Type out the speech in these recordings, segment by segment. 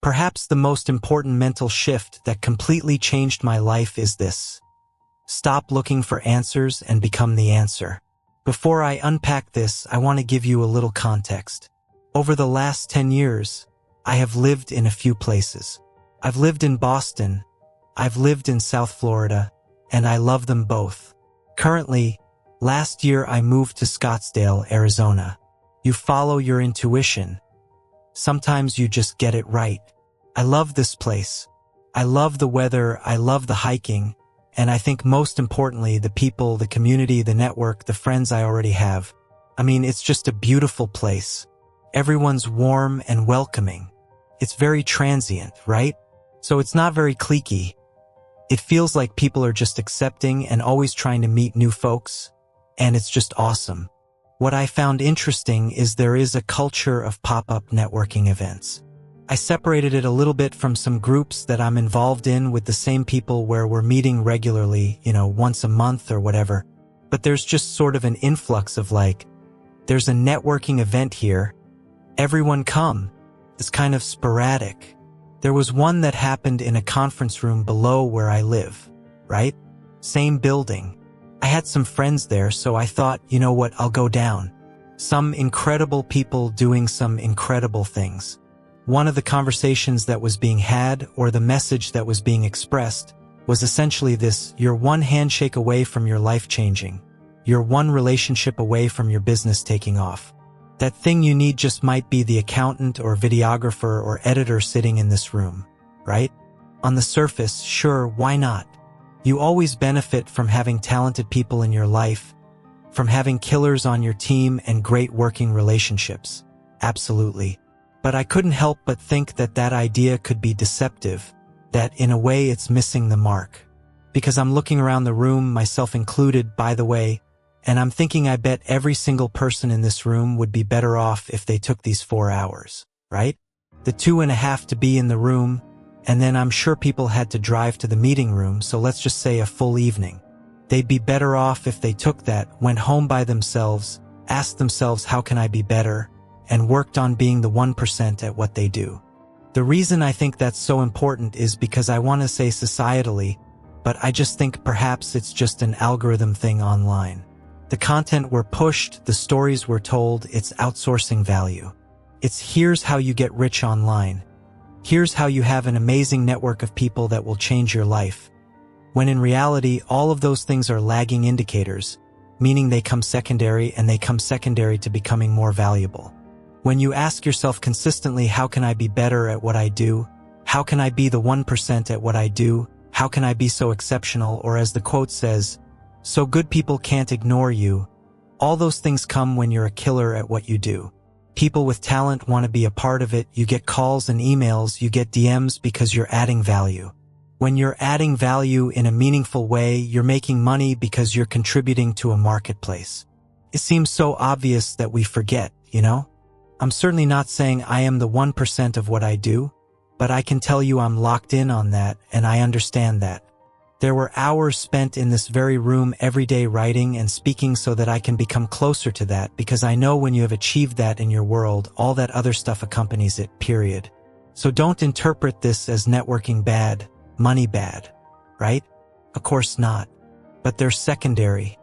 Perhaps the most important mental shift that completely changed my life is this. Stop looking for answers and become the answer. Before I unpack this, I want to give you a little context. Over the last 10 years, I have lived in a few places. I've lived in Boston, I've lived in South Florida, and I love them both. Currently, last year I moved to Scottsdale, Arizona. You follow your intuition. Sometimes you just get it right. I love this place. I love the weather, I love the hiking, and I think most importantly, the people, the community, the network, the friends I already have. I mean, it's just a beautiful place. Everyone's warm and welcoming. It's very transient, right? So it's not very cliquey. It feels like people are just accepting and always trying to meet new folks, and it's just awesome. What I found interesting is there is a culture of pop-up networking events. I separated it a little bit from some groups that I'm involved in with the same people where we're meeting regularly, once a month or whatever. But there's just sort of an influx of there's a networking event here. Everyone come. It's kind of sporadic. There was one that happened in a conference room below where I live, right? Same building. I had some friends there, so I thought, you know what, I'll go down. Some incredible people doing some incredible things. One of the conversations that was being had, or the message that was being expressed, was essentially this: you're one handshake away from your life changing. You're one relationship away from your business taking off. That thing you need just might be the accountant or videographer or editor sitting in this room, right? On the surface, sure, why not? You always benefit from having talented people in your life, from having killers on your team and great working relationships. Absolutely. But I couldn't help but think that that idea could be deceptive, that in a way it's missing the mark. Because I'm looking around the room, myself included, by the way, and I'm thinking I bet every single person in this room would be better off if they took these 4 hours, right? The 2.5 to be in the room, and then I'm sure people had to drive to the meeting room, so let's just say a full evening. They'd be better off if they took that, went home by themselves, asked themselves how can I be better, and worked on being the 1% at what they do. The reason I think that's so important is because I want to say societally, but I just think perhaps it's just an algorithm thing online. The content we're pushed, the stories we're told, it's outsourcing value. It's here's how you get rich online. Here's how you have an amazing network of people that will change your life. When in reality, all of those things are lagging indicators, meaning they come secondary, and they come secondary to becoming more valuable. When you ask yourself consistently, how can I be better at what I do? How can I be the 1% at what I do? How can I be so exceptional? Or as the quote says, so good people can't ignore you. All those things come when you're a killer at what you do. People with talent want to be a part of it. You get calls and emails, you get DMs because you're adding value. When you're adding value in a meaningful way, you're making money because you're contributing to a marketplace. It seems so obvious that we forget, I'm certainly not saying I am the 1% of what I do, but I can tell you I'm locked in on that, and I understand that. There were hours spent in this very room every day writing and speaking so that I can become closer to that, because I know when you have achieved that in your world, all that other stuff accompanies it, period. So don't interpret this as networking bad, money bad, right? Of course not. But they're secondary.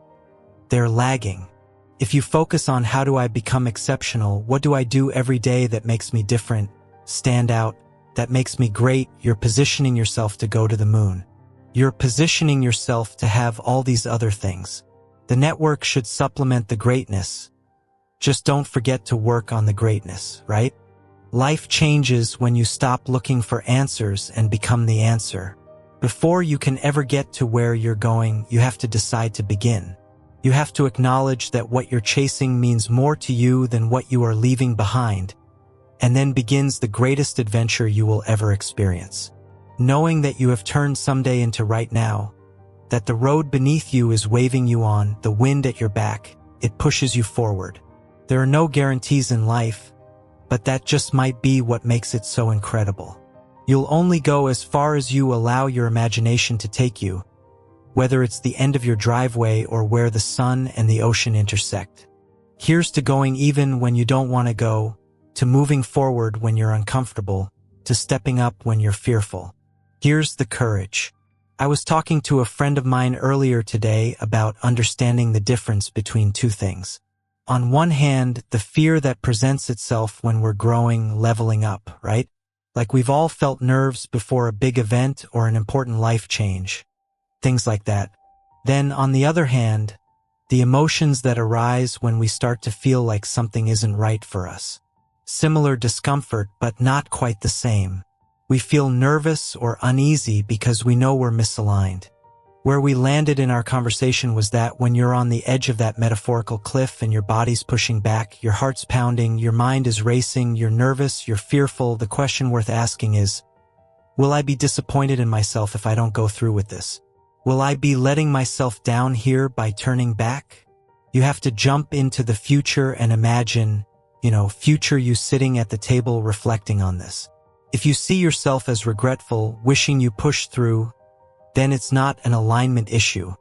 They're lagging. If you focus on how do I become exceptional, what do I do every day that makes me different, stand out, that makes me great, you're positioning yourself to go to the moon. You're positioning yourself to have all these other things. The network should supplement the greatness. Just don't forget to work on the greatness, right? Life changes when you stop looking for answers and become the answer. Before you can ever get to where you're going, you have to decide to begin. You have to acknowledge that what you're chasing means more to you than what you are leaving behind, and then begins the greatest adventure you will ever experience. Knowing that you have turned someday into right now, that the road beneath you is waving you on, the wind at your back, it pushes you forward. There are no guarantees in life, but that just might be what makes it so incredible. You'll only go as far as you allow your imagination to take you, whether it's the end of your driveway or where the sun and the ocean intersect. Here's to going even when you don't want to go, to moving forward when you're uncomfortable, to stepping up when you're fearful. Here's the courage. I was talking to a friend of mine earlier today about understanding the difference between two things. On one hand, the fear that presents itself when we're growing, leveling up, right? Like we've all felt nerves before a big event or an important life change. Things like that. Then, on the other hand, the emotions that arise when we start to feel like something isn't right for us. Similar discomfort, but not quite the same. We feel nervous or uneasy because we know we're misaligned. Where we landed in our conversation was that when you're on the edge of that metaphorical cliff and your body's pushing back, your heart's pounding, your mind is racing, you're nervous, you're fearful, the question worth asking is, will I be disappointed in myself if I don't go through with this? Will I be letting myself down here by turning back? You have to jump into the future and imagine, future you sitting at the table reflecting on this. If you see yourself as regretful, wishing you pushed through, then it's not an alignment issue.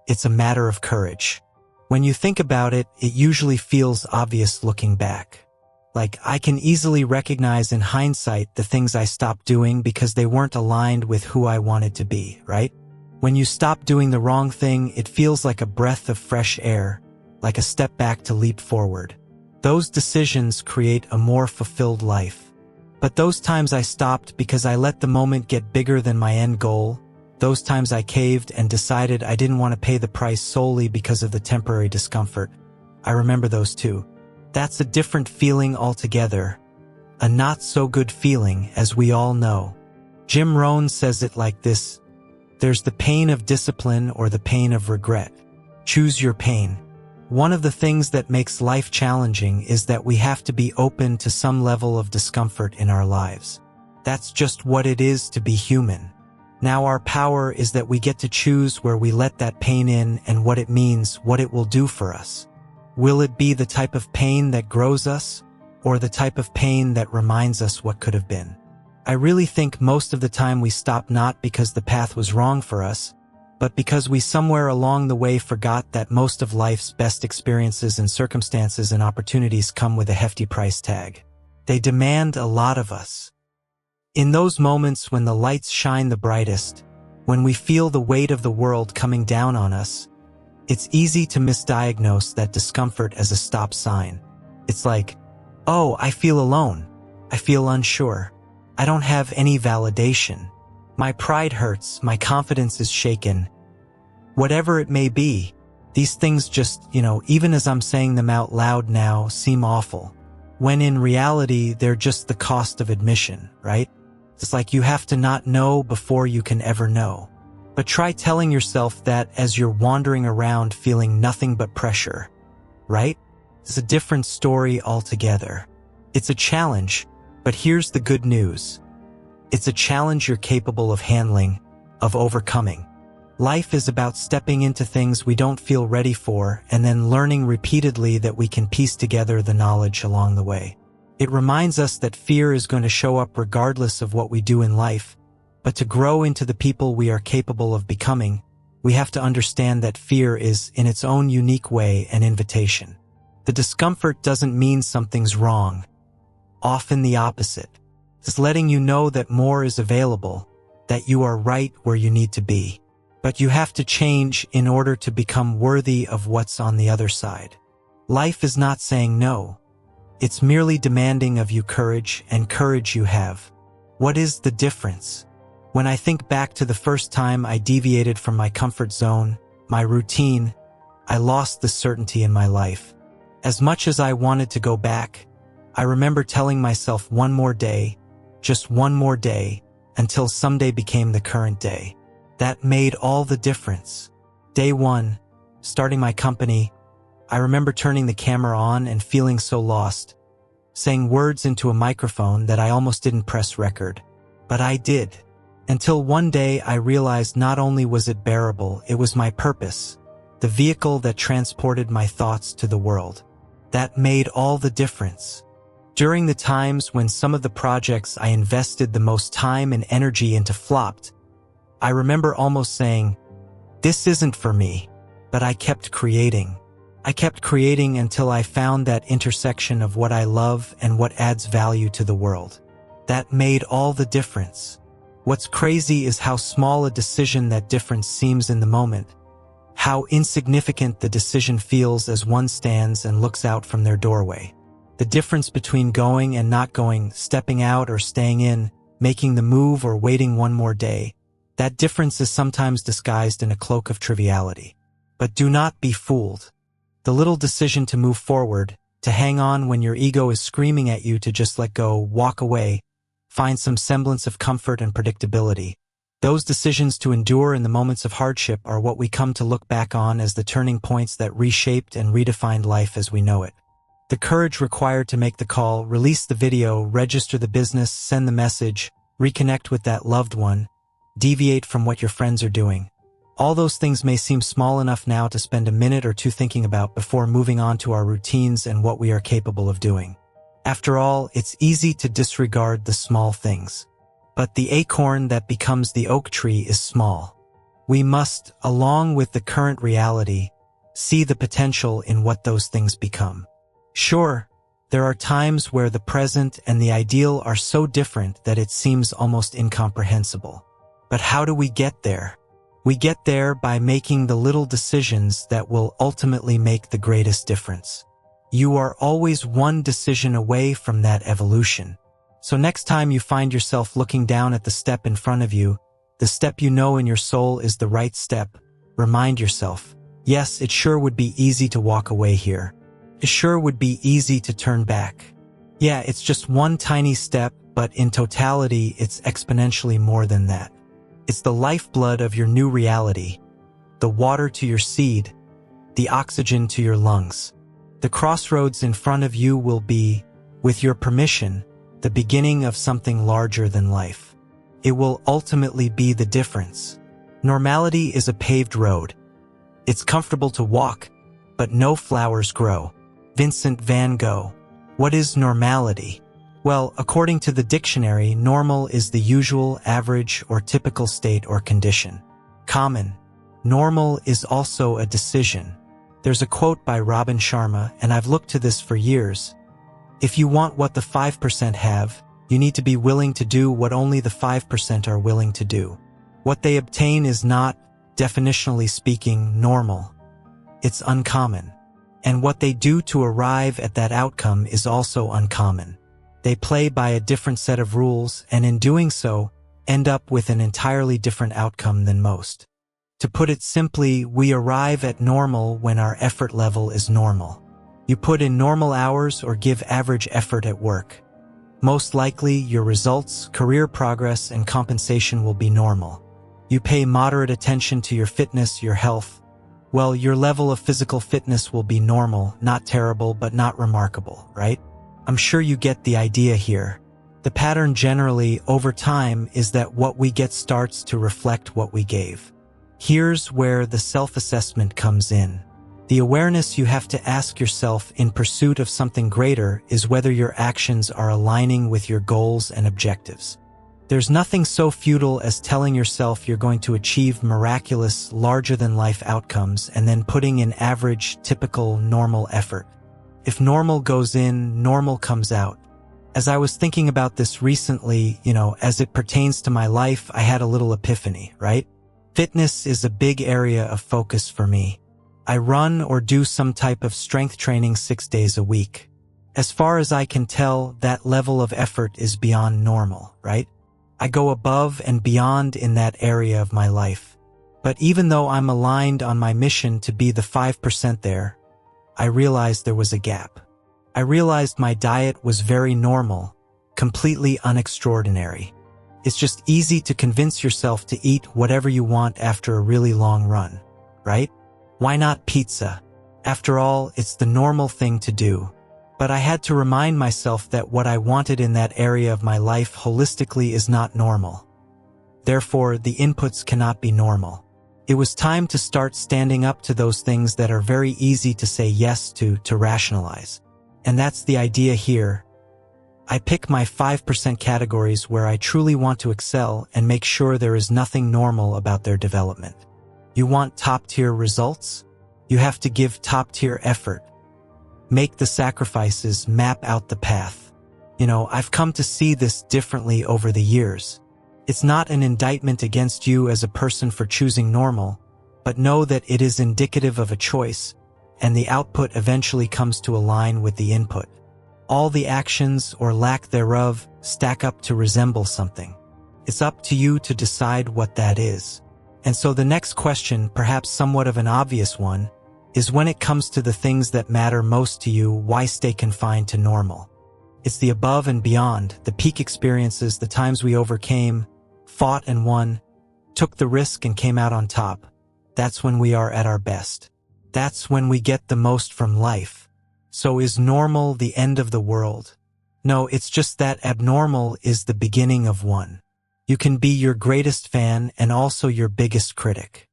It's a matter of courage. When you think about it, it usually feels obvious looking back. Like, I can easily recognize in hindsight the things I stopped doing because they weren't aligned with who I wanted to be, right? When you stop doing the wrong thing, it feels like a breath of fresh air, like a step back to leap forward. Those decisions create a more fulfilled life. But those times I stopped because I let the moment get bigger than my end goal, those times I caved and decided I didn't want to pay the price solely because of the temporary discomfort, I remember those too. That's a different feeling altogether. A not-so-good feeling, as we all know. Jim Rohn says it like this: there's the pain of discipline or the pain of regret. Choose your pain. One of the things that makes life challenging is that we have to be open to some level of discomfort in our lives. That's just what it is to be human. Now our power is that we get to choose where we let that pain in and what it means, what it will do for us. Will it be the type of pain that grows us, or the type of pain that reminds us what could have been? I really think most of the time we stop not because the path was wrong for us, but because we somewhere along the way forgot that most of life's best experiences and circumstances and opportunities come with a hefty price tag. They demand a lot of us. In those moments when the lights shine the brightest, when we feel the weight of the world coming down on us, it's easy to misdiagnose that discomfort as a stop sign. It's like, oh, I feel alone. I feel unsure. I don't have any validation. My pride hurts. My confidence is shaken. Whatever it may be, these things just, even as I'm saying them out loud now, seem awful. When in reality, they're just the cost of admission, right? It's like you have to not know before you can ever know. But try telling yourself that as you're wandering around feeling nothing but pressure, right? It's a different story altogether. It's a challenge, but here's the good news. It's a challenge you're capable of handling, of overcoming. Life is about stepping into things we don't feel ready for and then learning repeatedly that we can piece together the knowledge along the way. It reminds us that fear is going to show up regardless of what we do in life, but to grow into the people we are capable of becoming, we have to understand that fear is, in its own unique way, an invitation. The discomfort doesn't mean something's wrong. Often the opposite. It's letting you know that more is available, that you are right where you need to be. But you have to change in order to become worthy of what's on the other side. Life is not saying no. It's merely demanding of you courage, and courage you have. What is the difference? When I think back to the first time I deviated from my comfort zone, my routine, I lost the certainty in my life. As much as I wanted to go back, I remember telling myself one more day, just one more day, until someday became the current day. That made all the difference. Day one, starting my company, I remember turning the camera on and feeling so lost, saying words into a microphone that I almost didn't press record. But I did. Until one day I realized not only was it bearable, it was my purpose, the vehicle that transported my thoughts to the world. That made all the difference. During the times when some of the projects I invested the most time and energy into flopped, I remember almost saying, "This isn't for me," but I kept creating. I kept creating until I found that intersection of what I love and what adds value to the world. that made all the difference. What's crazy is how small a decision that difference seems in the moment, how insignificant the decision feels as one stands and looks out from their doorway. The difference between going and not going, stepping out or staying in, making the move or waiting one more day, that difference is sometimes disguised in a cloak of triviality. But do not be fooled. The little decision to move forward, to hang on when your ego is screaming at you to just let go, walk away, find some semblance of comfort and predictability. Those decisions to endure in the moments of hardship are what we come to look back on as the turning points that reshaped and redefined life as we know it. The courage required to make the call, release the video, register the business, send the message, reconnect with that loved one, deviate from what your friends are doing. All those things may seem small enough now to spend a minute or two thinking about before moving on to our routines and what we are capable of doing. After all, it's easy to disregard the small things. But the acorn that becomes the oak tree is small. We must, along with the current reality, see the potential in what those things become. Sure, there are times where the present and the ideal are so different that it seems almost incomprehensible. But how do we get there? We get there by making the little decisions that will ultimately make the greatest difference. You are always one decision away from that evolution. So next time you find yourself looking down at the step in front of you, the step you know in your soul is the right step, remind yourself, yes, it sure would be easy to walk away here. It sure would be easy to turn back. Yeah, it's just one tiny step, but in totality, it's exponentially more than that. It's the lifeblood of your new reality, the water to your seed, the oxygen to your lungs. The crossroads in front of you will be, with your permission, the beginning of something larger than life. It will ultimately be the difference. Normality is a paved road. It's comfortable to walk, but no flowers grow. Vincent van Gogh. What is normality? Well, according to the dictionary, normal is the usual, average, or typical state or condition. Common. Normal is also a decision. There's a quote by Robin Sharma, and I've looked to this for years. If you want what the 5% have, you need to be willing to do what only the 5% are willing to do. What they obtain is not, definitionally speaking, normal. It's uncommon. And what they do to arrive at that outcome is also uncommon. They play by a different set of rules, and in doing so, end up with an entirely different outcome than most. To put it simply, we arrive at normal when our effort level is normal. You put in normal hours or give average effort at work. Most likely, your results, career progress, and compensation will be normal. You pay moderate attention to your fitness, your health. Well, your level of physical fitness will be normal, not terrible, but not remarkable, right? I'm sure you get the idea here. The pattern generally, over time, is that what we get starts to reflect what we gave. Here's where the self-assessment comes in. The awareness you have to ask yourself in pursuit of something greater is whether your actions are aligning with your goals and objectives. There's nothing so futile as telling yourself you're going to achieve miraculous, larger-than-life outcomes and then putting in average, typical, normal effort. If normal goes in, normal comes out. As I was thinking about this recently, as it pertains to my life, I had a little epiphany, right? Fitness is a big area of focus for me. I run or do some type of strength training 6 days a week. As far as I can tell, that level of effort is beyond normal, right? I go above and beyond in that area of my life. But even though I'm aligned on my mission to be the 5% there, I realized there was a gap. I realized my diet was very normal, completely unextraordinary. It's just easy to convince yourself to eat whatever you want after a really long run, right? Why not pizza? After all, it's the normal thing to do. But I had to remind myself that what I wanted in that area of my life holistically is not normal. Therefore, the inputs cannot be normal. It was time to start standing up to those things that are very easy to say yes to rationalize. And that's the idea here. I pick my 5% categories where I truly want to excel and make sure there is nothing normal about their development. You want top-tier results? You have to give top-tier effort. Make the sacrifices, map out the path. I've come to see this differently over the years. It's not an indictment against you as a person for choosing normal, but know that it is indicative of a choice, and the output eventually comes to align with the input. All the actions, or lack thereof, stack up to resemble something. It's up to you to decide what that is. And so the next question, perhaps somewhat of an obvious one, is when it comes to the things that matter most to you, why stay confined to normal? It's the above and beyond, the peak experiences, the times we overcame, fought and won, took the risk and came out on top. That's when we are at our best. That's when we get the most from life. So is normal the end of the world? No, it's just that abnormal is the beginning of one. You can be your greatest fan and also your biggest critic.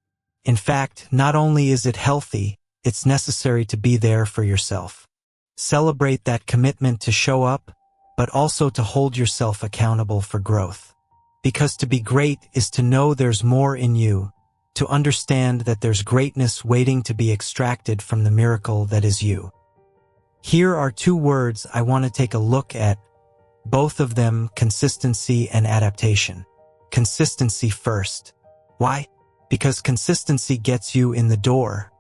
In fact, not only is it healthy, it's necessary to be there for yourself. Celebrate that commitment to show up, but also to hold yourself accountable for growth. Because to be great is to know there's more in you, to understand that there's greatness waiting to be extracted from the miracle that is you. Here are two words I want to take a look at, both of them consistency and adaptation. Consistency first. Why? Because consistency gets you in the door.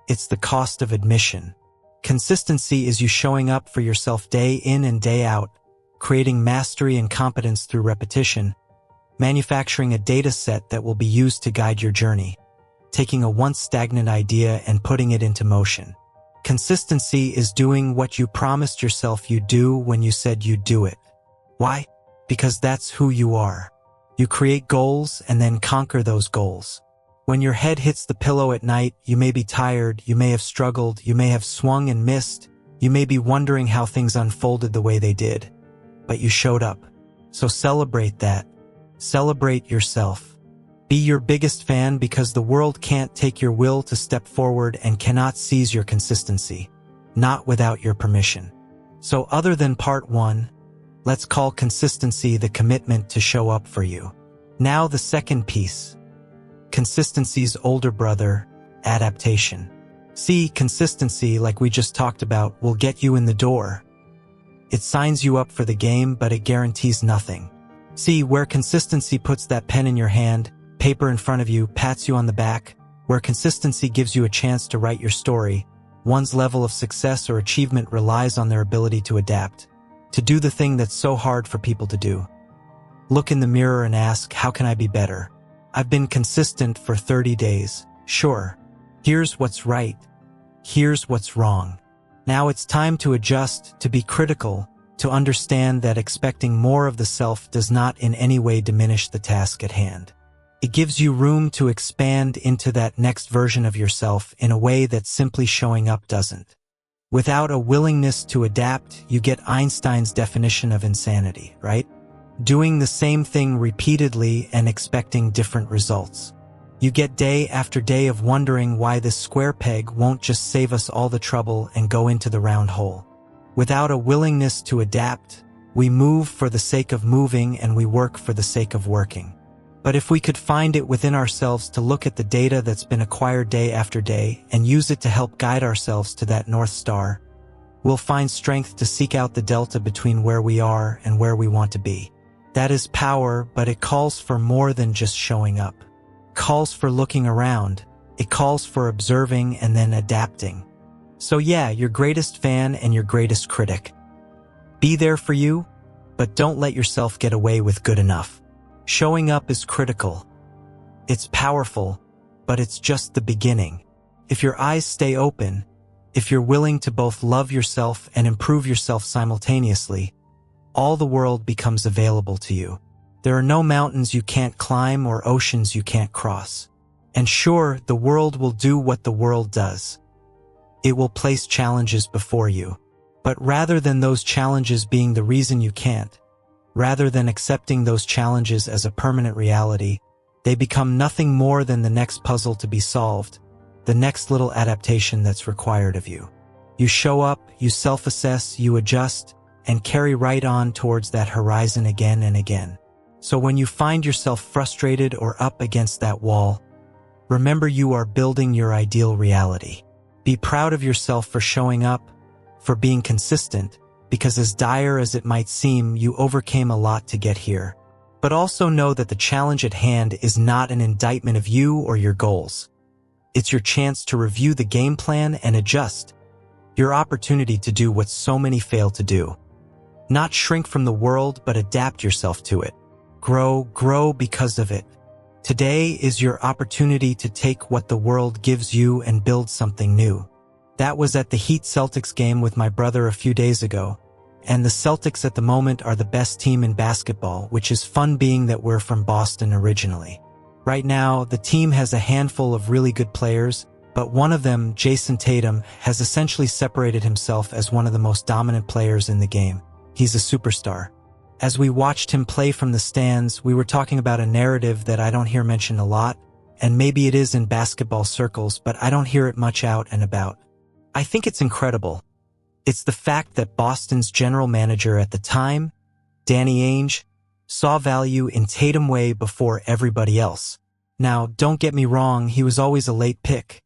It's the cost of admission. Consistency is you showing up for yourself day in and day out, creating mastery and competence through repetition, manufacturing a data set that will be used to guide your journey, taking a once stagnant idea and putting it into motion. Consistency is doing what you promised yourself you'd do when you said you'd do it. Why? Because that's who you are. You create goals and then conquer those goals. When your head hits the pillow at night, you may be tired, you may have struggled, you may have swung and missed, you may be wondering how things unfolded the way they did. But you showed up. So celebrate that. Celebrate yourself. Be your biggest fan because the world can't take your will to step forward and cannot seize your consistency. Not without your permission. So other than part one, let's call consistency the commitment to show up for you. Now the second piece. Consistency's older brother, adaptation. See, consistency, like we just talked about, will get you in the door. It signs you up for the game, but it guarantees nothing. See, where consistency puts that pen in your hand, paper in front of you, pats you on the back, where consistency gives you a chance to write your story, one's level of success or achievement relies on their ability to adapt, to do the thing that's so hard for people to do. Look in the mirror and ask, how can I be better? I've been consistent for 30 days. Sure. Here's what's right. Here's what's wrong. Now it's time to adjust, to be critical, to understand that expecting more of the self does not in any way diminish the task at hand. It gives you room to expand into that next version of yourself in a way that simply showing up doesn't. Without a willingness to adapt, you get Einstein's definition of insanity, right? Doing the same thing repeatedly and expecting different results. You get day after day of wondering why this square peg won't just save us all the trouble and go into the round hole. Without a willingness to adapt, we move for the sake of moving and we work for the sake of working. But if we could find it within ourselves to look at the data that's been acquired day after day and use it to help guide ourselves to that North Star, we'll find strength to seek out the delta between where we are and where we want to be. That is power, but it calls for more than just showing up. It calls for looking around. It calls for observing and then adapting. So yeah, your greatest fan and your greatest critic. Be there for you, but don't let yourself get away with good enough. Showing up is critical. It's powerful, but it's just the beginning. If your eyes stay open, if you're willing to both love yourself and improve yourself simultaneously, all the world becomes available to you. There are no mountains you can't climb or oceans you can't cross. And sure, the world will do what the world does. It will place challenges before you. But rather than those challenges being the reason you can't, rather than accepting those challenges as a permanent reality, they become nothing more than the next puzzle to be solved, the next little adaptation that's required of you. You show up, you self-assess, you adjust, and carry right on towards that horizon again and again. So when you find yourself frustrated or up against that wall, remember you are building your ideal reality. Be proud of yourself for showing up, for being consistent, because as dire as it might seem, you overcame a lot to get here. But also know that the challenge at hand is not an indictment of you or your goals. It's your chance to review the game plan and adjust. Your opportunity to do what so many fail to do. Not shrink from the world, but adapt yourself to it. Grow because of it. Today is your opportunity to take what the world gives you and build something new. That was at the Heat-Celtics game with my brother a few days ago. And the Celtics at the moment are the best team in basketball, which is fun being that we're from Boston originally. Right now, the team has a handful of really good players, but one of them, Jason Tatum, has essentially separated himself as one of the most dominant players in the game. He's a superstar. As we watched him play from the stands, we were talking about a narrative that I don't hear mentioned a lot, and maybe it is in basketball circles, but I don't hear it much out and about. I think it's incredible. It's the fact that Boston's general manager at the time, Danny Ainge, saw value in Tatum way before everybody else. Now, don't get me wrong, he was always a late pick.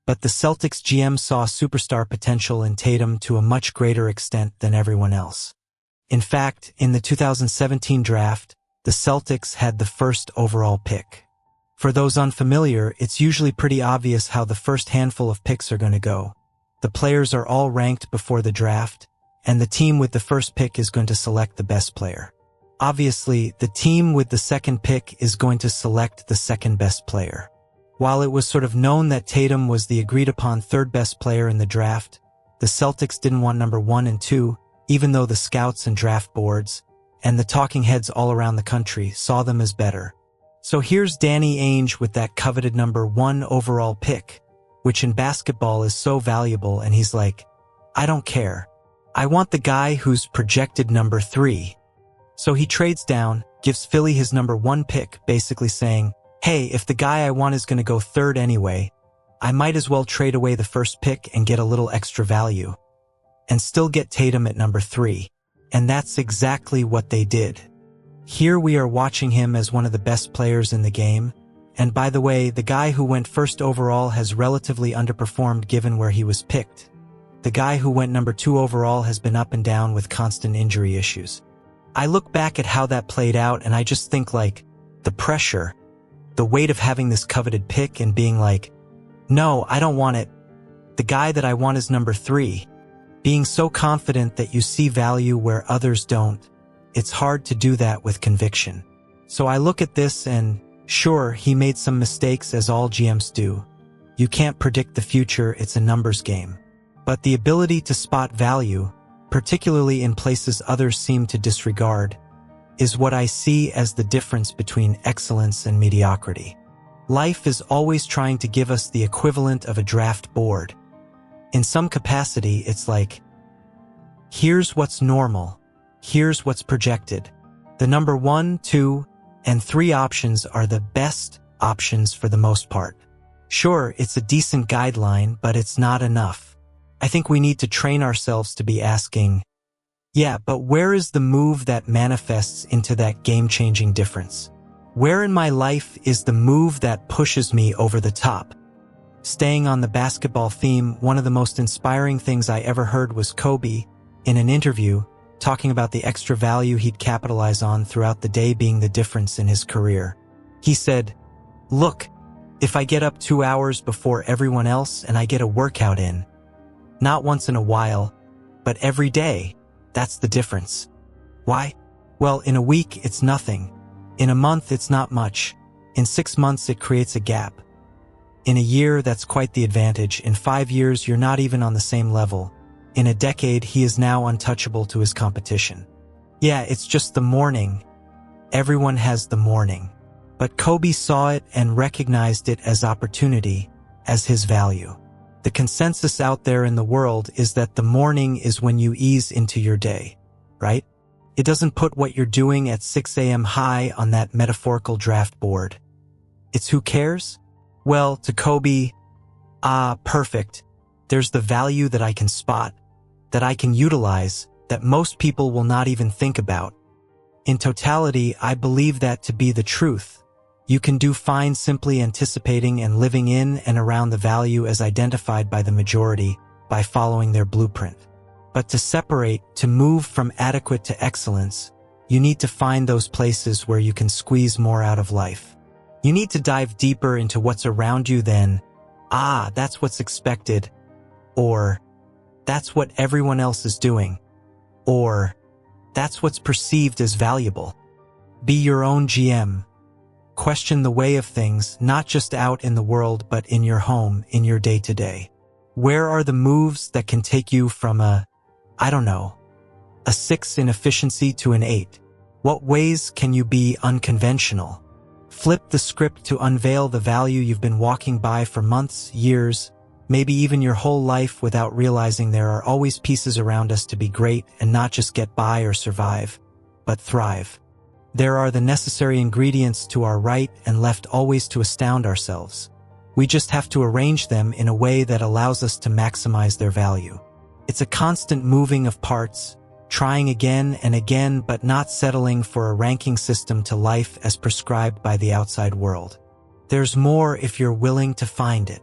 But the Celtics GM saw superstar potential in Tatum to a much greater extent than everyone else. In fact, in the 2017 draft, the Celtics had the first overall pick. For those unfamiliar, it's usually pretty obvious how the first handful of picks are going to go. The players are all ranked before the draft, and the team with the first pick is going to select the best player. Obviously, the team with the second pick is going to select the second best player. While it was sort of known that Tatum was the agreed-upon third best player in the draft, the Celtics didn't want number 1 and 2, even though the scouts and draft boards, and the talking heads all around the country saw them as better. So here's Danny Ainge with that coveted number 1 overall pick, which in basketball is so valuable, and he's like, I don't care. I want the guy who's projected number 3. So he trades down, gives Philly his number 1 pick, basically saying, hey, if the guy I want is going to go third anyway, I might as well trade away the first pick and get a little extra value. And still get Tatum at number 3. And that's exactly what they did. Here we are watching him as one of the best players in the game. And by the way, the guy who went first overall has relatively underperformed given where he was picked. The guy who went number 2 overall has been up and down with constant injury issues. I look back at how that played out and I just think like, the pressure, the weight of having this coveted pick and being like, no, I don't want it. The guy that I want is number 3. Being so confident that you see value where others don't. It's hard to do that with conviction. So I look at this and, sure, he made some mistakes as all GMs do. You can't predict the future, it's a numbers game. But the ability to spot value, particularly in places others seem to disregard, is what I see as the difference between excellence and mediocrity. Life is always trying to give us the equivalent of a draft board. In some capacity, it's like, here's what's normal, here's what's projected. The number 1, 2, and 3 options are the best options for the most part. Sure, it's a decent guideline, but it's not enough. I think we need to train ourselves to be asking, yeah, but where is the move that manifests into that game-changing difference? Where in my life is the move that pushes me over the top? Staying on the basketball theme, one of the most inspiring things I ever heard was Kobe, in an interview, talking about the extra value he'd capitalize on throughout the day being the difference in his career. He said, look, if I get up 2 hours before everyone else and I get a workout in, not once in a while, but every day, that's the difference. Why? Well, in a week, it's nothing. In a month, it's not much. In 6 months, it creates a gap. In a year, that's quite the advantage. In 5 years, you're not even on the same level. In a decade, he is now untouchable to his competition. Yeah, it's just the morning. Everyone has the morning. But Kobe saw it and recognized it as opportunity, as his value. The consensus out there in the world is that the morning is when you ease into your day, right? It doesn't put what you're doing at 6 a.m. high on that metaphorical draft board. It's who cares? Well, to Kobe, perfect. There's the value that I can spot, that I can utilize, that most people will not even think about. In totality, I believe that to be the truth. You can do fine simply anticipating and living in and around the value as identified by the majority by following their blueprint. But to separate, to move from adequate to excellence, you need to find those places where you can squeeze more out of life. You need to dive deeper into what's around you than, that's what's expected, or that's what everyone else is doing, or that's what's perceived as valuable. Be your own GM. Question the way of things, not just out in the world, but in your home, in your day-to-day. Where are the moves that can take you from a 6 in efficiency to an 8? What ways can you be unconventional? Flip the script to unveil the value you've been walking by for months, years, maybe even your whole life without realizing there are always pieces around us to be great and not just get by or survive, but thrive. There are the necessary ingredients to our right and left always to astound ourselves. We just have to arrange them in a way that allows us to maximize their value. It's a constant moving of parts, trying again and again but not settling for a ranking system to life as prescribed by the outside world. There's more if you're willing to find it.